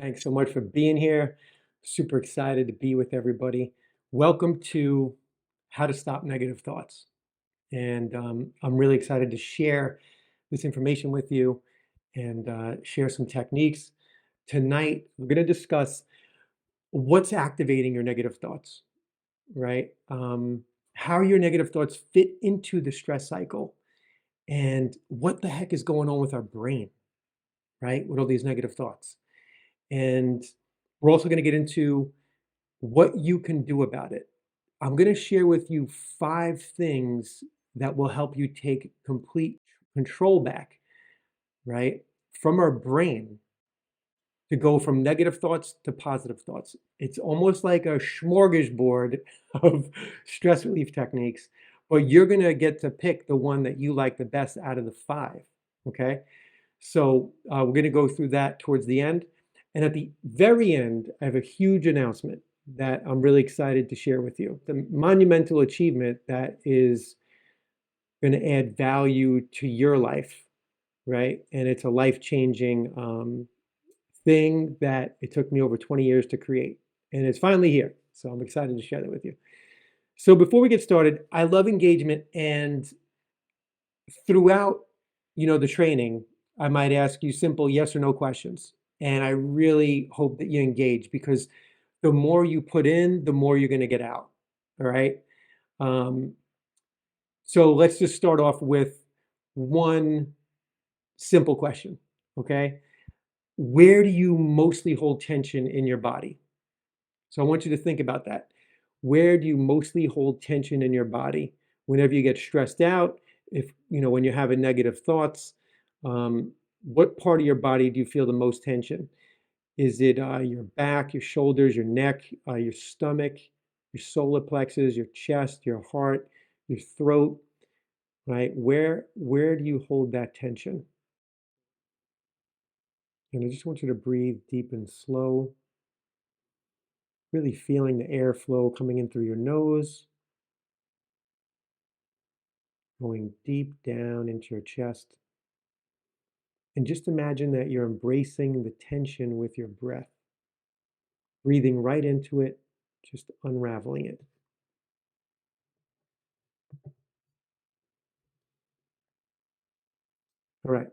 Thanks so much for being here. Super excited to be with everybody. Welcome to How to Stop Negative Thoughts. And I'm really excited to share this information with you and share some techniques. Tonight, we're going to discuss what's activating your negative thoughts, right? How your negative thoughts fit into the stress cycle and what the heck is going on with our brain, right? With all these negative thoughts. And we're also going to get into what you can do about it. I'm going to share with you 5 things that will help you take complete control back, right, from our brain to go from negative thoughts to positive thoughts. It's almost like a smorgasbord of stress relief techniques, but you're going to get to pick the one that you like the best out of the 5. Okay. So we're going to go through that towards the end. And at the very end, I have a huge announcement that I'm really excited to share with you. The monumental achievement that is going to add value to your life, right? And it's a life-changing thing that it took me over 20 years to create. And it's finally here. So I'm excited to share that with you. So before we get started, I love engagement. And throughout, the training, I might ask you simple yes or no questions. And I really hope that you engage because the more you put in, the more you're going to get out. All right. Um, so let's just start off with one simple question. Okay. Where do you mostly hold tension in your body? So I want you to think about that. Where do you mostly hold tension in your body? Whenever you get stressed out, if when you're having negative thoughts, what part of your body do you feel the most tension? Is it your back, your shoulders, your neck, your stomach, your solar plexus, your chest, your heart, your throat, right? Where do you hold that tension? And I just want you to breathe deep and slow, really feeling the airflow coming in through your nose, going deep down into your chest. And just imagine that you're embracing the tension with your breath, breathing right into it, just unraveling it. All right.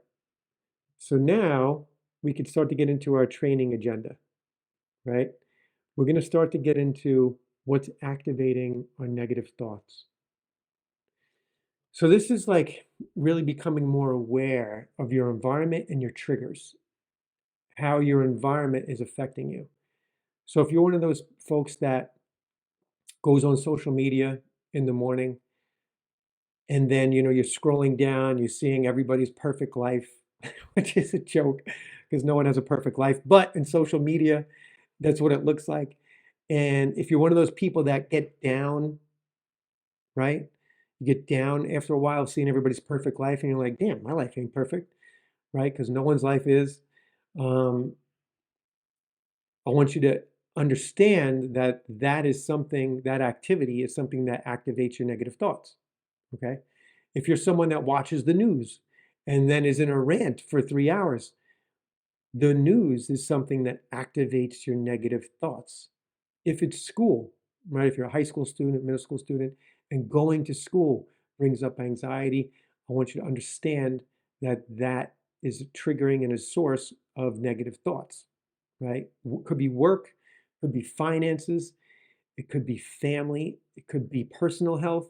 So now we can start to get into our training agenda, right? We're going to start to get into what's activating our negative thoughts. So this is like really becoming more aware of your environment and your triggers, how your environment is affecting you. So if you're one of those folks that goes on social media in the morning and then you're scrolling down, you're seeing everybody's perfect life, which is a joke because no one has a perfect life, but in social media, that's what it looks like. And if you're one of those people that get down, right? You get down after a while of seeing everybody's perfect life, and you're like, damn, my life ain't perfect, right? Because no one's life is. Um, I want you to understand that that activity is something that activates your negative thoughts. Okay. If you're someone that watches the news and then is in a rant for 3 hours, the news is something that activates your negative thoughts. If it's school, right? If you're a high school student, middle school student, and going to school brings up anxiety, I want you to understand that that is triggering and a source of negative thoughts, right? Could be work, could be finances, it could be family, it could be personal health,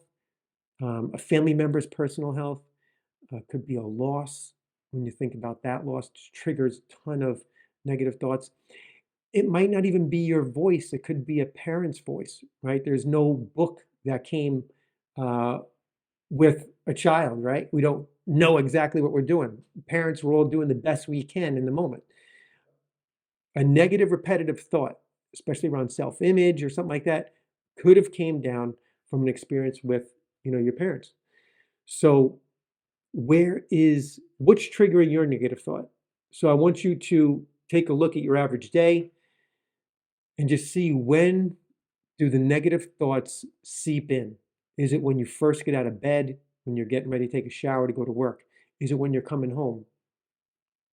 a family member's personal health, could be a loss. When you think about that loss, it triggers a ton of negative thoughts. It might not even be your voice. It could be a parent's voice, right? There's no book that came uh, with a child, right? We don't know exactly what we're doing. Parents, we're all doing the best we can in the moment. A negative repetitive thought, especially around self-image or something like that, could have came down from an experience with, your parents. So what's triggering your negative thought? So I want you to take a look at your average day and just see, when do the negative thoughts seep in? Is it when you first get out of bed, when you're getting ready to take a shower to go to work? Is it when you're coming home?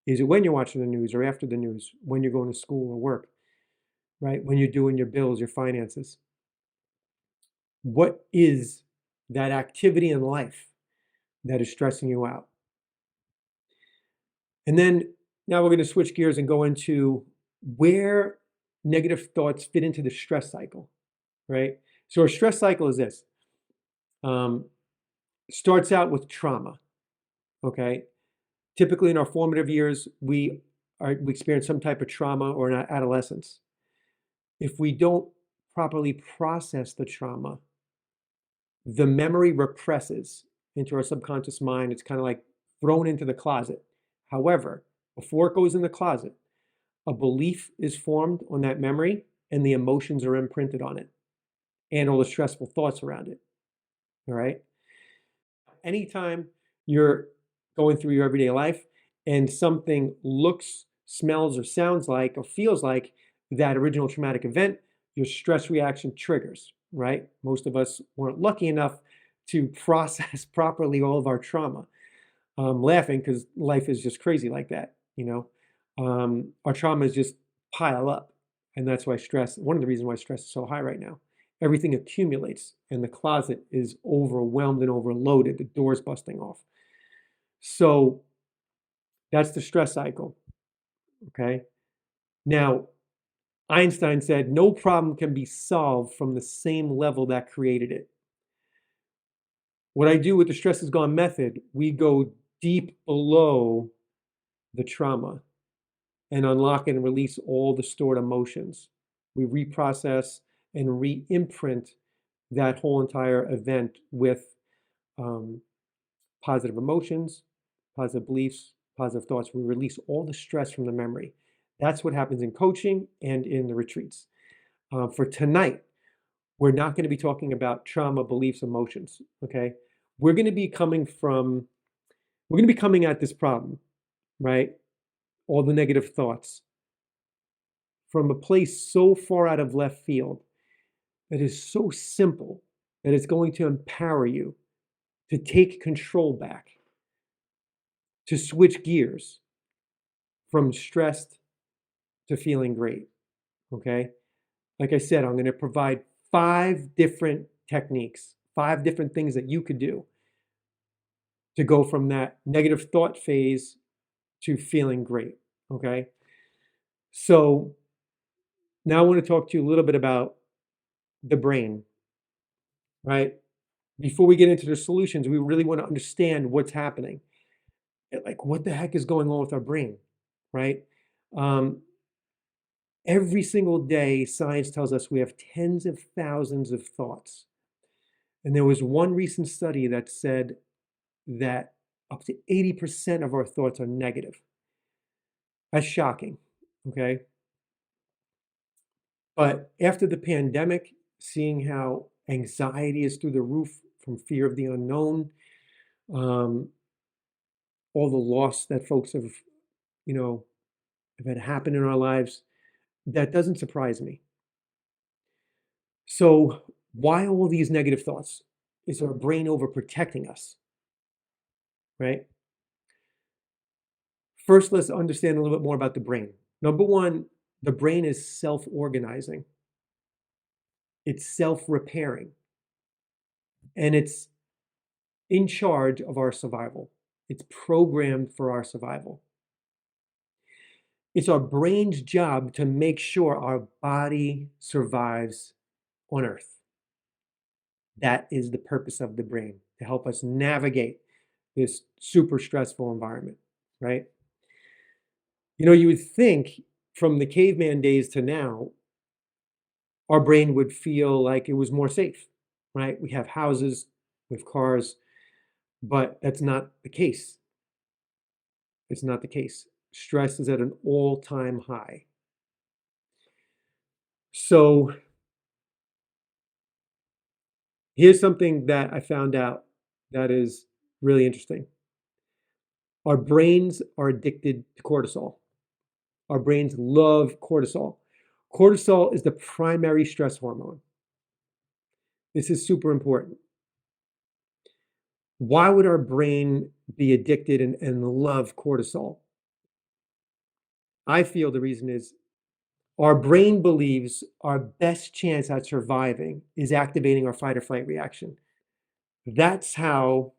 Is it when you're watching the news or after the news, when you're going to school or work, right? When you're doing your bills, your finances? What is that activity in life that is stressing you out? And then now we're going to switch gears and go into where negative thoughts fit into the stress cycle, right? So our stress cycle is this. Um, Starts out with trauma, okay? Typically in our formative years, we experience some type of trauma or an adolescence. If we don't properly process the trauma, the memory represses into our subconscious mind. It's kind of like thrown into the closet. However, before it goes in the closet, a belief is formed on that memory and the emotions are imprinted on it and all the stressful thoughts around it. All right. Anytime you're going through your everyday life and something looks, smells, or sounds like, or feels like that original traumatic event, your stress reaction triggers, right? Most of us weren't lucky enough to process properly all of our trauma. I'm laughing because life is just crazy like that, you know. Our traumas just pile up, and that's why stress. One of the reasons why stress is so high right now. Everything accumulates, and the closet is overwhelmed and overloaded. The door's busting off. So that's the stress cycle. Okay. Now, Einstein said no problem can be solved from the same level that created it. What I do with the Stress is Gone method, we go deep below the trauma and unlock and release all the stored emotions. We reprocess and re-imprint that whole entire event with um, positive emotions, positive beliefs, positive thoughts. We release all the stress from the memory. That's what happens in coaching and in the retreats. For tonight, we're not going to be talking about trauma, beliefs, emotions. Okay, we're going to be coming from, we're going to be coming at this problem, right? All the negative thoughts from a place so far out of left field that is so simple that it's going to empower you to take control back, to switch gears from stressed to feeling great. Okay. Like I said, I'm going to provide 5 different techniques, 5 different things that you could do to go from that negative thought phase to feeling great. Okay. So now I want to talk to you a little bit about the brain, right? Before we get into the solutions, we really want to understand what's happening. Like, what the heck is going on with our brain, right? Um, every single day, science tells us we have tens of thousands of thoughts. And there was one recent study that said that up to 80% of our thoughts are negative. That's shocking, okay? But after the pandemic, seeing how anxiety is through the roof from fear of the unknown, um, all the loss that folks have, you know, have had happen in our lives, that doesn't surprise me. So why all these negative thoughts? Is our brain overprotecting us, right? First, let's understand a little bit more about the brain. Number one, the brain is self-organizing. It's self-repairing, and it's in charge of our survival. It's programmed for our survival. It's our brain's job to make sure our body survives on Earth. That is the purpose of the brain, to help us navigate this super stressful environment, right? You know, you would think from the caveman days to now, our brain would feel like it was more safe, right? We have houses, we have cars, but that's not the case. It's not the case. Stress is at an all-time high. So here's something that I found out that is really interesting. Our brains are addicted to cortisol. Our brains love cortisol. Cortisol is the primary stress hormone. This is super important. Why would our brain be addicted and love cortisol? I feel the reason is our brain believes our best chance at surviving is activating our fight or flight reaction. That's how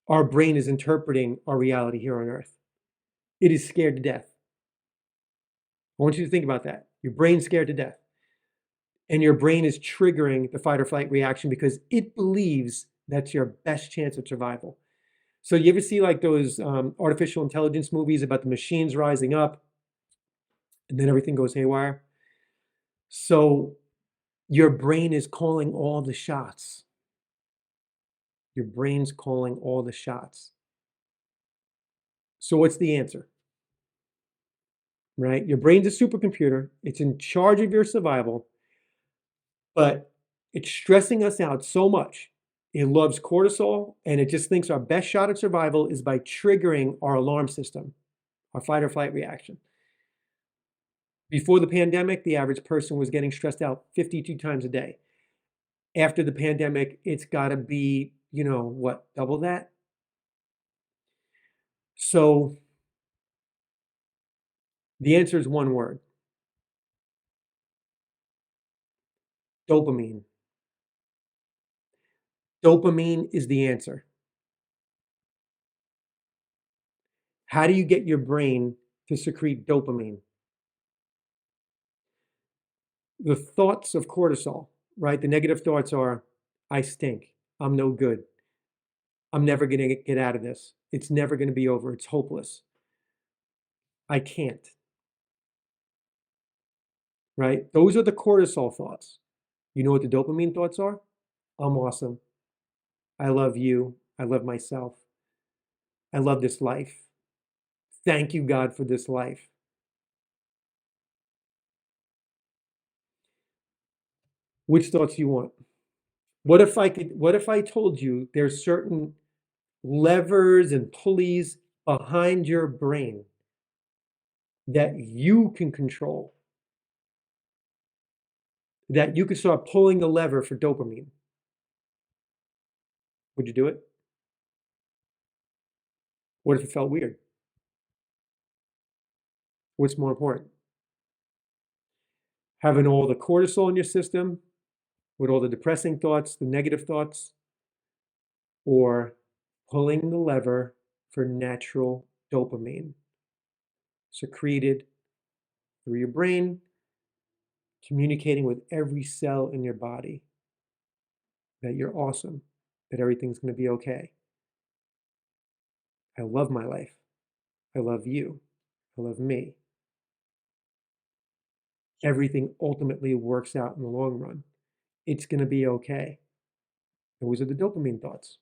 our brain is interpreting our reality here on earth. It is scared to death. I want you to think about that. Your brain's scared to death. And your brain is triggering the fight or flight reaction because it believes that's your best chance of survival. So you ever see like those artificial intelligence movies about the machines rising up and then everything goes haywire? So your brain is calling all the shots. Your brain's calling all the shots. So what's the answer? Right? Your brain's a supercomputer. It's in charge of your survival, but it's stressing us out so much. It loves cortisol, and it just thinks our best shot at survival is by triggering our alarm system, our fight or flight reaction. Before the pandemic, the average person was getting stressed out 52 times a day. After the pandemic, it's got to be, what, double that? So the answer is one word: dopamine. Dopamine is the answer. How do you get your brain to secrete dopamine? The thoughts of cortisol, right? The negative thoughts are, I stink. I'm no good. I'm never going to get out of this. It's never going to be over. It's hopeless. I can't, right? Those are the cortisol thoughts. You know what the dopamine thoughts are? I'm awesome. I love you. I love myself. I love this life. Thank you, God, for this life. Which thoughts do you want? What if I told you there's certain levers and pulleys behind your brain that you can control, that you could start pulling the lever for dopamine? Would you do it? What if it felt weird? What's more important? Having all the cortisol in your system with all the depressing thoughts, the negative thoughts, or pulling the lever for natural dopamine secreted through your brain, communicating with every cell in your body that you're awesome, that everything's going to be okay. I love my life. I love you. I love me. Everything ultimately works out in the long run. It's going to be okay. Those are the dopamine thoughts.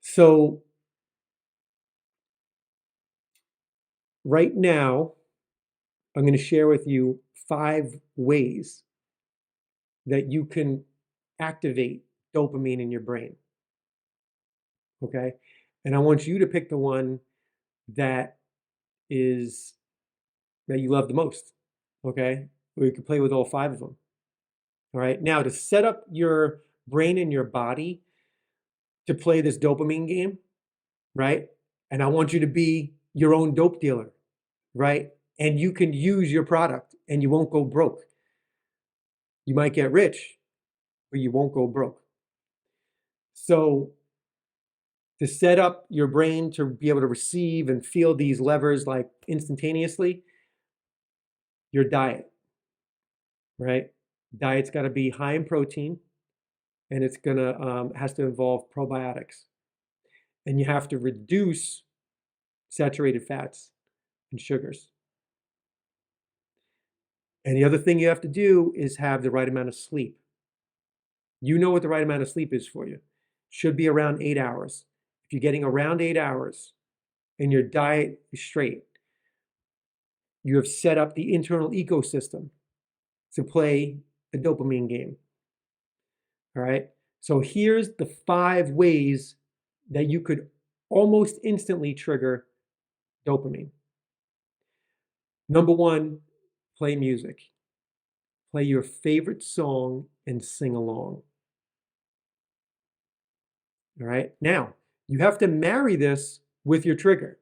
So right now, I'm going to share with you 5 ways that you can activate dopamine in your brain. Okay? And I want you to pick the one that is that you love the most. Okay? Or you can play with all 5 of them. All right? Now, to set up your brain and your body to play this dopamine game, right? And I want you to be your own dope dealer, right? And you can use your product and you won't go broke. You might get rich, but you won't go broke. So to set up your brain to be able to receive and feel these levers like instantaneously, your diet, right? Diet's got to be high in protein, and it's gonna has to involve probiotics, and you have to reduce saturated fats and sugars. And the other thing you have to do is have the right amount of sleep. You know what the right amount of sleep is for you. Should be around 8 hours. If you're getting around 8 hours and your diet is straight, you have set up the internal ecosystem to play the dopamine game. All right. So here's the 5 ways that you could almost instantly trigger dopamine. Number 1, play music. Play your favorite song and sing along. All right. Now, you have to marry this with your trigger.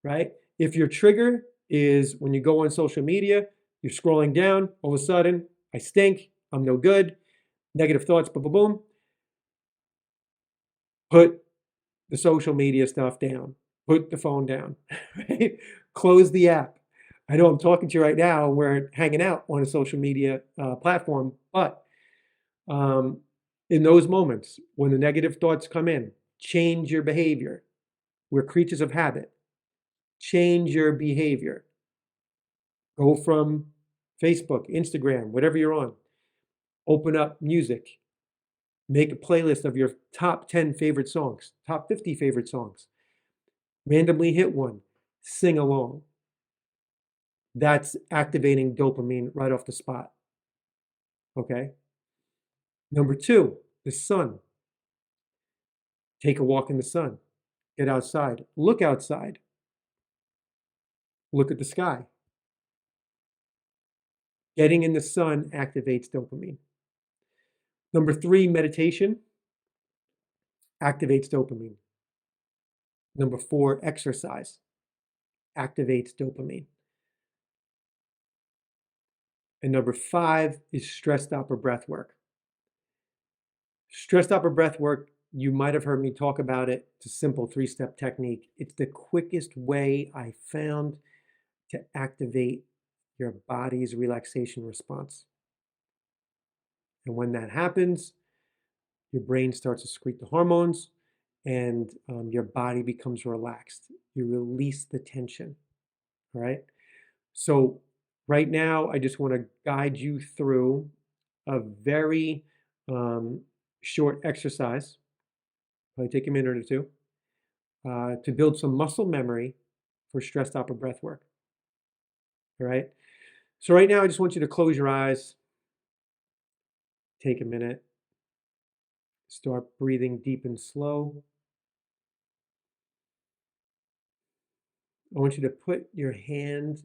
right? If your trigger is when you go on social media, you're scrolling down, all of a sudden, I stink, I'm no good, negative thoughts, boom, boom, boom. Put the social media stuff down. Put the phone down, right? Close the app. I know I'm talking to you right now, and we're hanging out on a social media platform, but um, in those moments when the negative thoughts come in, change your behavior. We're creatures of habit. Change your behavior. Go from Facebook, Instagram, whatever you're on. Open up music. Make a playlist of your top 10 favorite songs, top 50 favorite songs. Randomly hit one. Sing along. That's activating dopamine right off the spot. Okay. Number two, the sun. Take a walk in the sun. Get outside. Look outside. Look at the sky. Getting in the sun activates dopamine. Number three, meditation activates dopamine. Number four, exercise activates dopamine. And number five is stress stopper breath work. Stress stopper breath work, you might have heard me talk about it. It's a simple three-step technique. It's the quickest way I found to activate your body's relaxation response. And when that happens, your brain starts to secrete the hormones and your body becomes relaxed. You release the tension. All right. So, right now, I just want to guide you through a very um, short exercise. Probably take a minute or two to build some muscle memory for stress stopper breath work. All right. So, right now, I just want you to close your eyes, take a minute, start breathing deep and slow. I want you to put your hand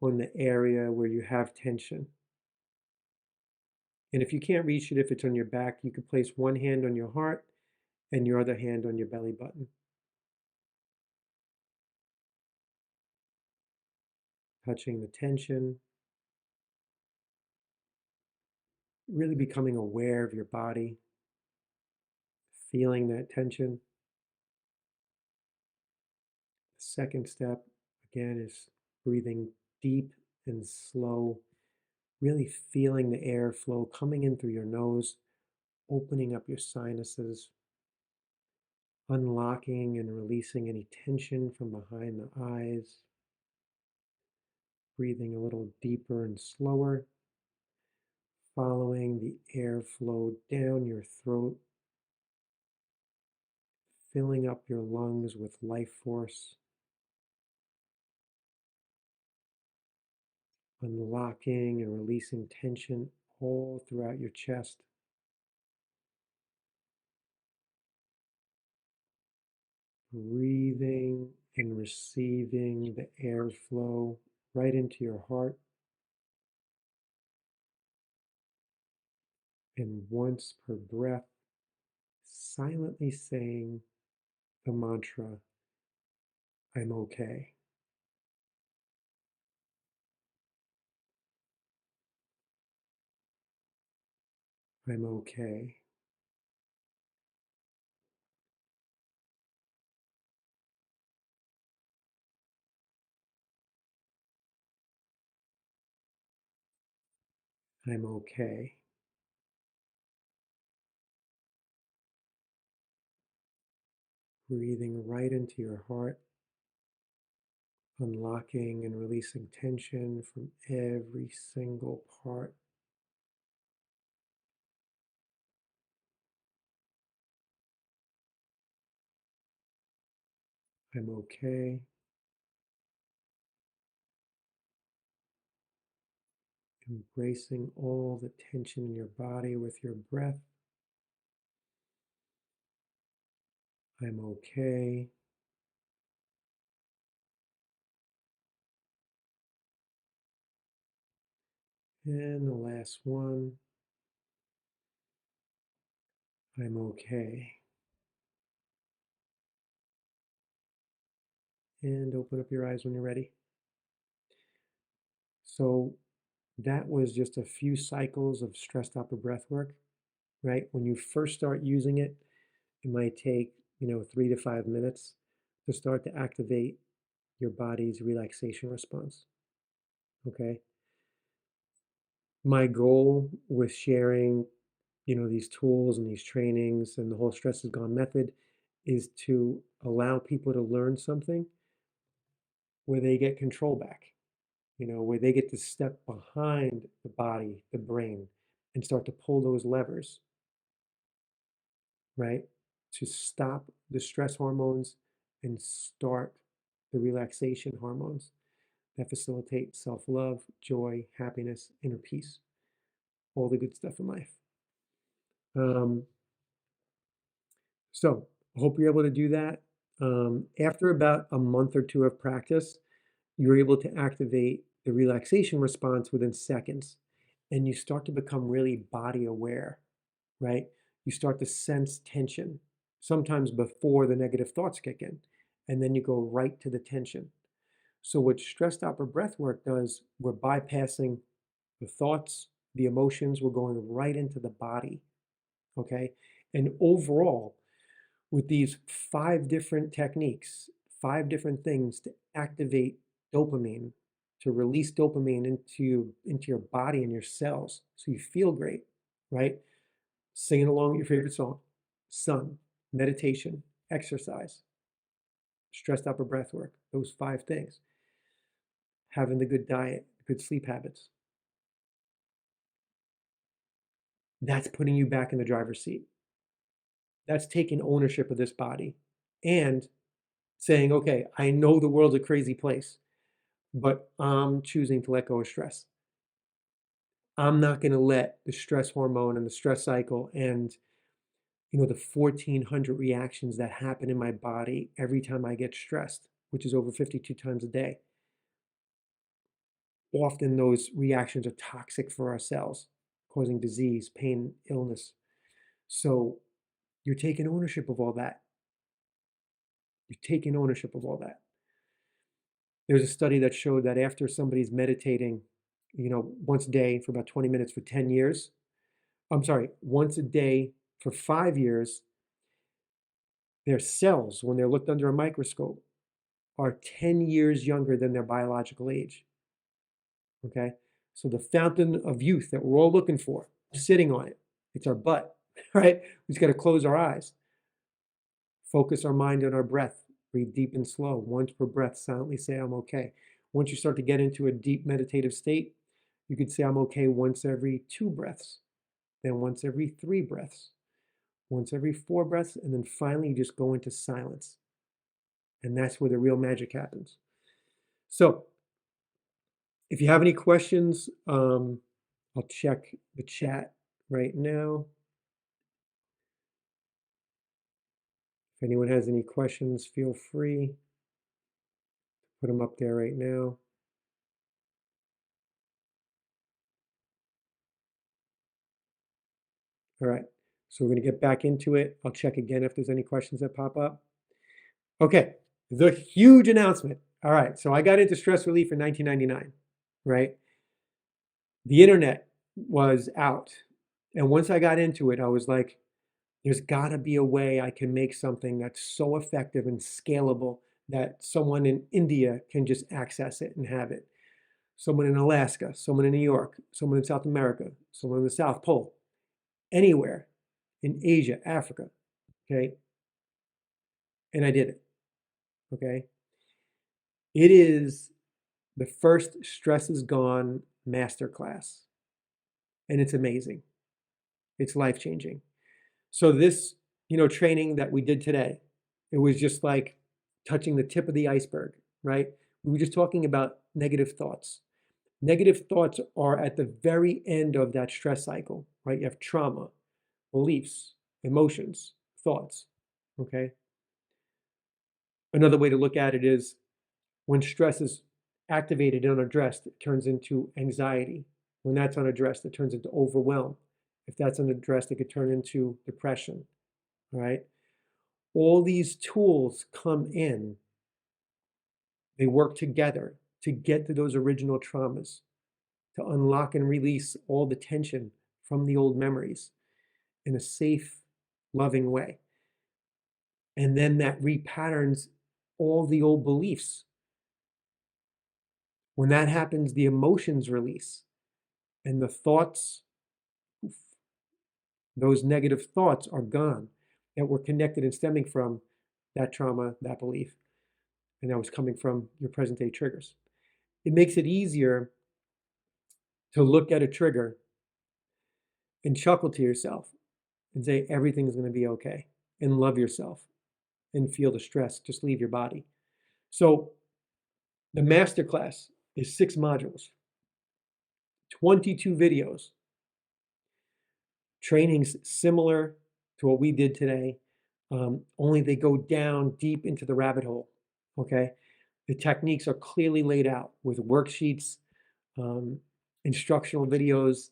on the area where you have tension. And if you can't reach it, if it's on your back, you could place one hand on your heart and your other hand on your belly button, touching the tension, really becoming aware of your body, feeling that tension. The second step, again, is breathing deep and slow, really feeling the air flow coming in through your nose, opening up your sinuses, unlocking and releasing any tension from behind the eyes, breathing a little deeper and slower, following the airflow down your throat, filling up your lungs with life force, unlocking and releasing tension all throughout your chest. Breathing and receiving the airflow right into your heart. And once per breath, silently saying the mantra, I'm okay. I'm okay. I'm okay. Breathing right into your heart, unlocking and releasing tension from every single part. I'm okay. Embracing all the tension in your body with your breath. I'm okay. And the last one, I'm okay. and open up your eyes when you're ready. So that was just a few cycles of stress stopper breath work, right? When you first start using it, it might take, 3 to 5 minutes to start to activate your body's relaxation response. Okay. My goal with sharing, these tools and these trainings and the whole stress is gone method is to allow people to learn something where they get control back, where they get to step behind the body, the brain, and start to pull those levers, right? To stop the stress hormones and start the relaxation hormones that facilitate self love, joy, happiness, inner peace, all the good stuff in life. Um, so I hope you're able to do that. After about a month or two of practice, you're able to activate the relaxation response within seconds, and you start to become really body aware, right? You start to sense tension, sometimes before the negative thoughts kick in, and then you go right to the tension. So what stress stopper breath work does, we're bypassing the thoughts, the emotions, we're going right into the body, okay? And overall, with these 5 different techniques, 5 different things to activate dopamine, to release dopamine into your body and your cells so you feel great, right? Singing along with your favorite song, sun, meditation, exercise, stress stopper breath work, those 5 things. Having the good diet, good sleep habits. That's putting you back in the driver's seat. That's taking ownership of this body and saying, okay, I know the world's a crazy place, but I'm choosing to let go of stress. I'm not going to let the stress hormone and the stress cycle and the 1,400 reactions that happen in my body every time I get stressed, which is over 52 times a day. Often those reactions are toxic for our cells, causing disease, pain, illness. So you're taking ownership of all that. You're taking ownership of all that. There's a study that showed that after somebody's meditating, once a day for about 20 minutes for 10 years, I'm sorry, once a day for 5 years, their cells, when they're looked under a microscope, are 10 years younger than their biological age. Okay? So the fountain of youth that we're all looking for, sitting on it, it's our butt, right? We just got to close our eyes, focus our mind on our breath, breathe deep and slow, once per breath, silently say, I'm okay. Once you start to get into a deep meditative state, you could say, I'm okay once every 2 breaths, then once every 3 breaths, once every 4 breaths, and then finally you just go into silence. And that's where the real magic happens. So if you have any questions, I'll check the chat right now. If anyone has any questions, feel free. Put them up there right now. All right, so we're going to get back into it. I'll check again if there's any questions that pop up. Okay, the huge announcement. All right, so I got into stress relief in 1999, right? The internet was out. And once I got into it, I was like, there's got to be a way I can make something that's so effective and scalable that someone in India can just access it and have it. Someone in Alaska, someone in New York, someone in South America, someone in the South Pole, anywhere in Asia, Africa, okay? And I did it, okay? It is the first Stress is Gone masterclass, and it's amazing. It's life-changing. So this, training that we did today, it was just like touching the tip of the iceberg, right? We were just talking about negative thoughts. Negative thoughts are at the very end of that stress cycle, right? You have trauma, beliefs, emotions, thoughts, okay? Another way to look at it is when stress is activated and unaddressed, it turns into anxiety. When that's unaddressed, it turns into overwhelm. If that's unaddressed, it could turn into depression, all right? All these tools come in They work together to get to those original traumas, to unlock and release all the tension from the old memories in a safe, loving way. And then that repatterns all the old beliefs. When that happens, the emotions release and the thoughts, those negative thoughts are gone that were connected and stemming from that trauma, that belief, and that was coming from your present day triggers. It makes it easier to look at a trigger and chuckle to yourself and say everything's going to be okay, and love yourself and feel the stress just leave your body. So the masterclass is 6 modules, 22 videos, trainings similar to what we did today, only they go down deep into the rabbit hole, okay? The techniques are clearly laid out with worksheets, instructional videos,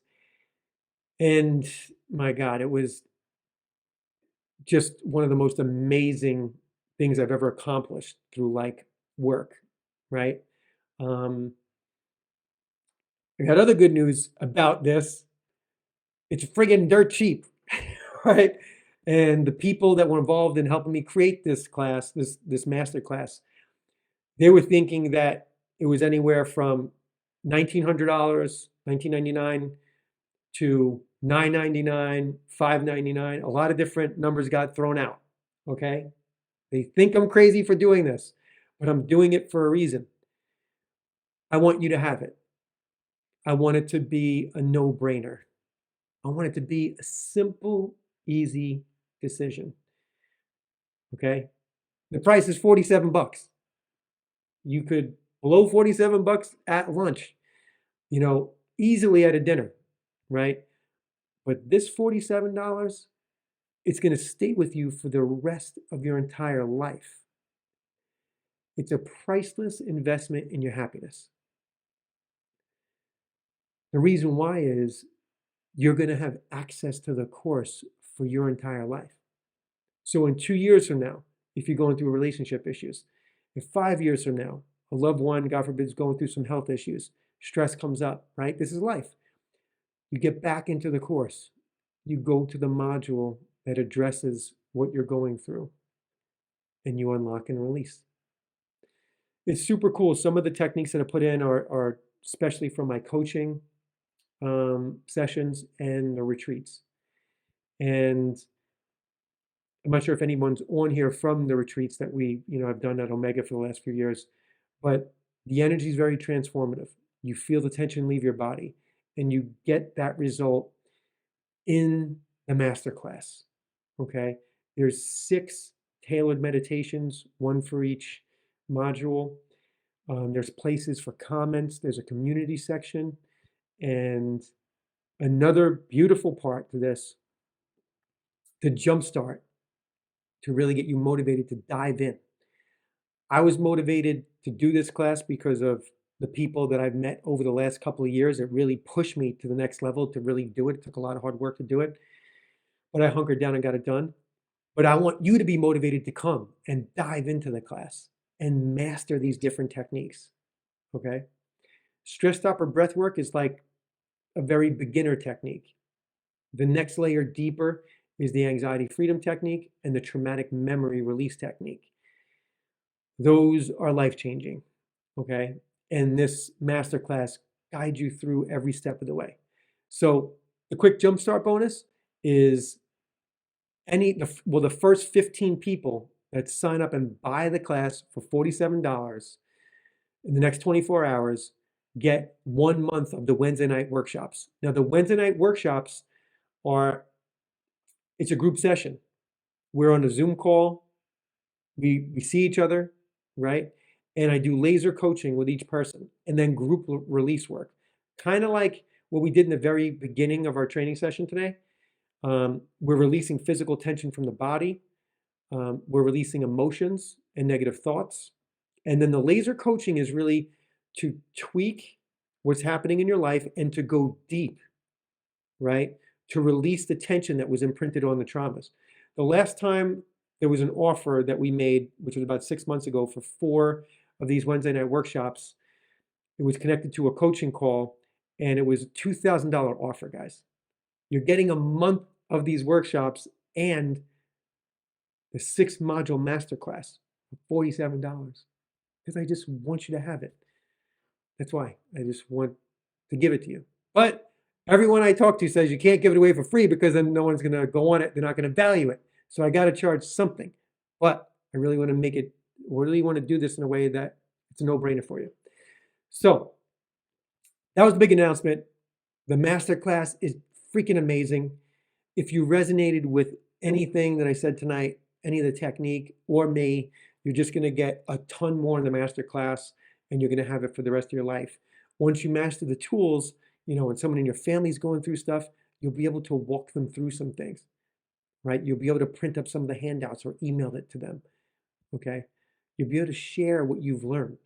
and my God, it was just one of the most amazing things I've ever accomplished through like work, right? I got other good news about this. It's friggin' dirt cheap, right? And the people that were involved in helping me create this class, this master class, they were thinking that it was anywhere from $1,900, $1,999 to $999, $599. A lot of different numbers got thrown out, okay? They think I'm crazy for doing this, but I'm doing it for a reason. I want you to have it. I want it to be a no-brainer. I want it to be a simple, easy decision, okay? The price is 47 bucks. You could blow 47 bucks at lunch, easily at a dinner, right? But this $47, it's going to stay with you for the rest of your entire life. It's a priceless investment in your happiness. The reason why is you're going to have access to the course for your entire life. So in 2 years from now, if you're going through relationship issues, in 5 years from now, a loved one, God forbid, is going through some health issues, stress comes up, right? This is life. You get back into the course. You go to the module that addresses what you're going through, and you unlock and release. It's super cool. Some of the techniques that I put in are especially from my coaching sessions and the retreats. And I'm not sure if anyone's on here from the retreats that we, I've done at Omega for the last few years, but the energy is very transformative. You feel the tension leave your body, and you get that result in the masterclass, okay? There's 6 tailored meditations, one for each module. There's places for comments. There's a community section. And another beautiful part to this, to jumpstart, to really get you motivated to dive in. I was motivated to do this class because of the people that I've met over the last couple of years. It really pushed me to the next level to really do it. It took a lot of hard work to do it, but I hunkered down and got it done. But I want you to be motivated to come and dive into the class and master these different techniques, okay? Stress stopper breath work is like a very beginner technique. The next layer deeper is the anxiety freedom technique and the traumatic memory release technique. Those are life-changing, okay? And this masterclass guides you through every step of the way. So the quick jumpstart bonus is the first 15 people that sign up and buy the class for $47 in the next 24 hours get 1 month of the Wednesday night workshops. Now, the Wednesday night workshops it's a group session. We're on a Zoom call. We see each other, right? And I do laser coaching with each person and then group release work. Kind of like what we did in the very beginning of our training session today. We're releasing physical tension from the body. We're releasing emotions and negative thoughts. And then the laser coaching is really to tweak what's happening in your life and to go deep, right? To release the tension that was imprinted on the traumas. The last time there was an offer that we made, which was about 6 months ago, for 4 of these Wednesday night workshops. It was connected to a coaching call, and it was a $2,000 offer, guys. You're getting a month of these workshops and the 6-module masterclass for $47 because I just want you to have it. That's why I just want to give it to you. But everyone I talk to says you can't give it away for free because then no one's going to go on it. They're not going to value it. So I got to charge something. But I really want to do this in a way that it's a no-brainer for you. So that was the big announcement. The masterclass is freaking amazing. If you resonated with anything that I said tonight, any of the technique or me, you're just going to get a ton more in the masterclass, and you're going to have it for the rest of your life. Once you master the tools, when someone in your family is going through stuff, you'll be able to walk them through some things, right? You'll be able to print up some of the handouts or email it to them, okay? You'll be able to share what you've learned,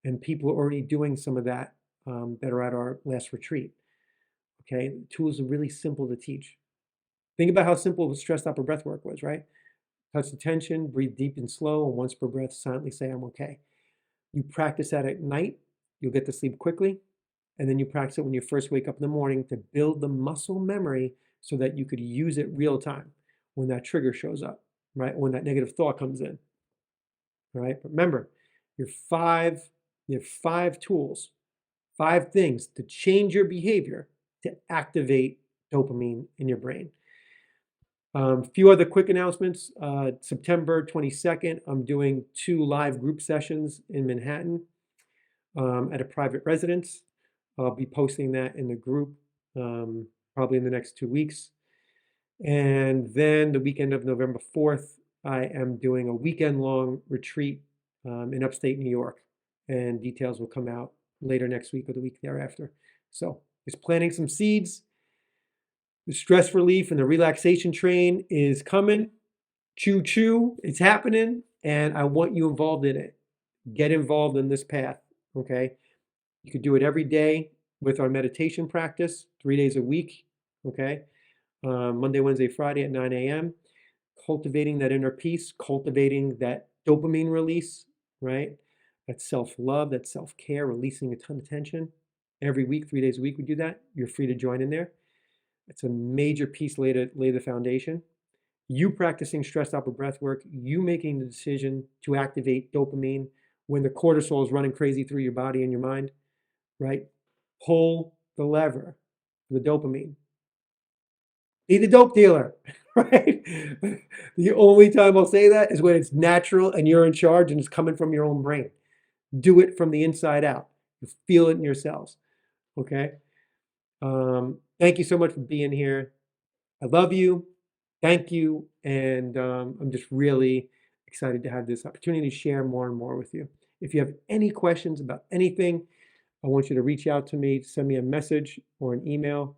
and people are already doing some of that that are at our last retreat, okay? The tools are really simple to teach. Think about how simple the stress stopper breath work was, right? Touch the tension, breathe deep and slow, and once per breath, silently say, I'm okay. You practice that at night, you'll get to sleep quickly, and then you practice it when you first wake up in the morning to build the muscle memory so that you could use it real time when that trigger shows up, right? When that negative thought comes in, right? But remember, you have 5 tools, 5 things to change your behavior to activate dopamine in your brain. A few other quick announcements. September 22nd, I'm doing 2 live group sessions in Manhattan at a private residence. I'll be posting that in the group probably in the next 2 weeks. And then the weekend of November 4th, I am doing a weekend-long retreat in upstate New York. And details will come out later next week or the week thereafter. So just planting some seeds. The stress relief and the relaxation train is coming. Choo choo, it's happening, and I want you involved in it. Get involved in this path, okay? You could do it every day with our meditation practice, 3 days a week, okay? Monday, Wednesday, Friday at 9 a.m. Cultivating that inner peace, cultivating that dopamine release, right? That self-love, that self-care, releasing a ton of tension. Every week, 3 days a week, we do that. You're free to join in there. It's a major piece lay the foundation. You practicing stress stopper breath work, you making the decision to activate dopamine when the cortisol is running crazy through your body and your mind, right? Pull the lever for the dopamine. Be the dope dealer, right? The only time I'll say that is when it's natural and you're in charge and it's coming from your own brain. Do it from the inside out. You feel it in your cells, okay? Thank you so much for being here. I love you. Thank you. And I'm just really excited to have this opportunity to share more and more with you. If you have any questions about anything, I want you to reach out to me, send me a message or an email,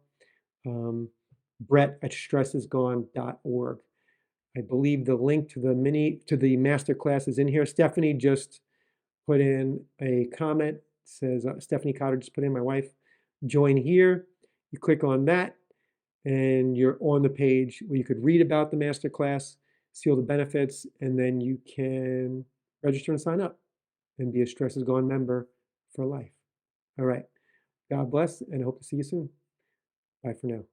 brett@stressisgone.org. I believe the link to the masterclass is in here. Stephanie just put in a comment, says, Stephanie Cotter just put in, my wife, join here. You click on that, and you're on the page where you could read about the masterclass, see all the benefits, and then you can register and sign up and be a Stress Is Gone member for life. All right. God bless, and I hope to see you soon. Bye for now.